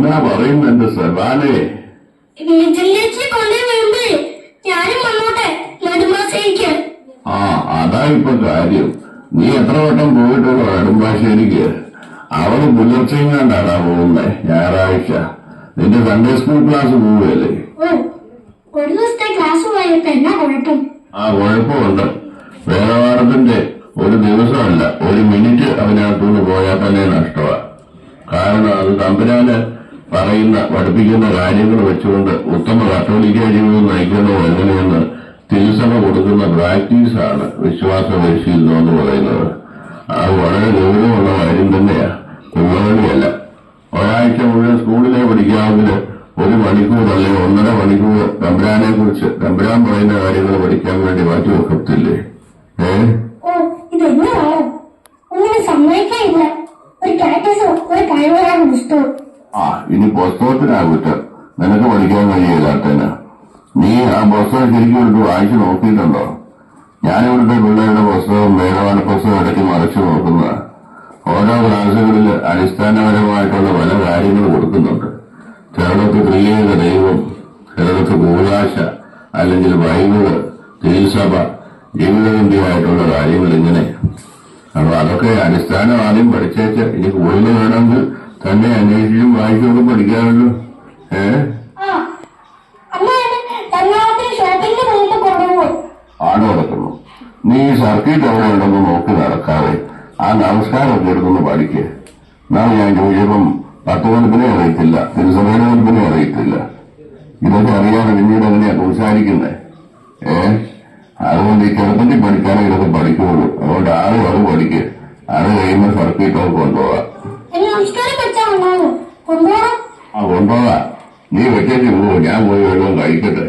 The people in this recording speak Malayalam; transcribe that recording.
എന്നാ പറയുന്നുണ്ട് സവാലേ? വീട്ടിലേക്ക് കൊണ്ടേ വരുമ്പോഴേ ഞാനും വന്നോട്ടെ നെടുമ്പാശ്ശേരിക്ക്. ആ, അതാ ഇപ്പൊ കാര്യം. നീ എത്ര വട്ടം പോയിട്ടുള്ളോ നെടുമ്പാശ്ശേരിക്ക്? അവള് പുലർച്ചെങ്ങാണ്ടാടാ പോകുന്നേ ഞായറാഴ്ച. നിന്റെ സൺഡേ സ്കൂൾ ക്ലാസ് പോവുകയല്ലേ? ഒരു ദിവസത്തെ ക്ലാസ് പോയപ്പോ എന്നാ കുഴപ്പം? ആ, കുഴപ്പമുണ്ട്. വേദപാഠത്തിന്റെ ഒരു ദിവസമല്ല, ഒരു മിനിറ്റ് അതിനകത്തുനിന്ന് പോയാൽ തന്നെ നഷ്ടമാണ്. കാരണം അത് തമ്പുരാന് പഠിപ്പിക്കുന്ന കാര്യങ്ങൾ വെച്ചുകൊണ്ട് ഉത്തമ കത്തോലിക്ക ജീവിതം നയിക്കുന്നത് എങ്ങനെയെന്ന് തിരുസഭ കൊടുക്കുന്ന പ്രാക്ടീസാണ് വിശ്വാസ പരിശീലനം എന്ന് പറയുന്നത്. അത് വളരെ ഗൗരവമുള്ള കാര്യം തന്നെയാ, കുമ്മകളിയല്ല. ഒരാഴ്ച മുഴുവൻ സ്കൂളിലെ പഠിക്കാമെങ്കിൽ 1 മണിക്കൂർ അല്ലെങ്കിൽ 1.5 മണിക്കൂർ തമ്പുരാനെ കുറിച്ച് തമ്പുരാൻ പറയുന്ന കാര്യങ്ങൾ പഠിക്കാൻ വേണ്ടി മാറ്റി വെക്കത്തില്ലേ? ഇതെന്നോ ഒന്നിനും സമ്മതിക്കാനില്ല. ഒരു പ്രാക്ടീസോ ഒരു കഴിവറാണ് പുസ്തകം. ഇനി പുസ്തകത്തിനാകുറ്റ നിനക്ക് പഠിക്കാൻ കഴിയില്ലാത്തന്നെ. നീ ആ പുസ്തകം ശരിക്കും എടുത്ത് വായിച്ചു നോക്കിയിട്ടുണ്ടോ? ഞാനിവിടുത്തെ പിള്ളേരുടെ പുസ്തകം വേദപാഠ പുസ്തകം ഇടയ്ക്ക് മറിച്ചു നോക്കുന്ന ഓരോ ക്ലാസ്സുകളിൽ അടിസ്ഥാനപരമായിട്ടുള്ള പല കാര്യങ്ങൾ കൊടുക്കുന്നുണ്ട്. ചിലടത്ത് ത്രിയേക ദൈവം, ചിലടത്ത് കൂതാശ, അല്ലെങ്കിൽ ബൈബിള്, തിരുസഭ, ജീവിതബന്ധിയായിട്ടുള്ള കാര്യങ്ങൾ ഇങ്ങനെ. അപ്പൊ അതൊക്കെ അടിസ്ഥാനം ആദ്യം പഠിച്ചേച്ച് ഇനി കൂടുതൽ വേണമെങ്കിൽ തന്നെ അന്വേഷിച്ചും വായിച്ചൊക്കെ പഠിക്കാമല്ലോ. ആട് നടക്കുന്നു. നീ സർക്കിട്ട് എവിടെ ഉണ്ടെന്ന് നോക്കി നടക്കാതെ ആ നമസ്കാരമൊക്കെ എടുത്തൊന്ന് പഠിക്കുക. എന്നാണ് ഞാൻ ചോദിച്ചപ്പം 10 കണക്കിനെ അറിയത്തില്ല, തിരുസഭയുടെ കണക്കിനെ അറിയത്തില്ല. ഇതൊക്കെ അറിയാതെ പിന്നീട് എങ്ങനെയാ സംസാരിക്കുന്നത്? അതുകൊണ്ട് ഈ ചെറുപ്പത്തിൽ പഠിക്കാനേ ഇതൊക്കെ പഠിക്കുള്ളൂ. അതുകൊണ്ട് അത് പഠിക്കുക. അത് കഴിയുമ്പോൾ സർക്കിട്ടൊക്കെ കൊണ്ടുപോകാം. കൊണ്ടുപോകാം. നീ വെച്ചേക്ക് പോവും, ഞാൻ പോയി വെള്ളം കഴിക്കട്ടെ.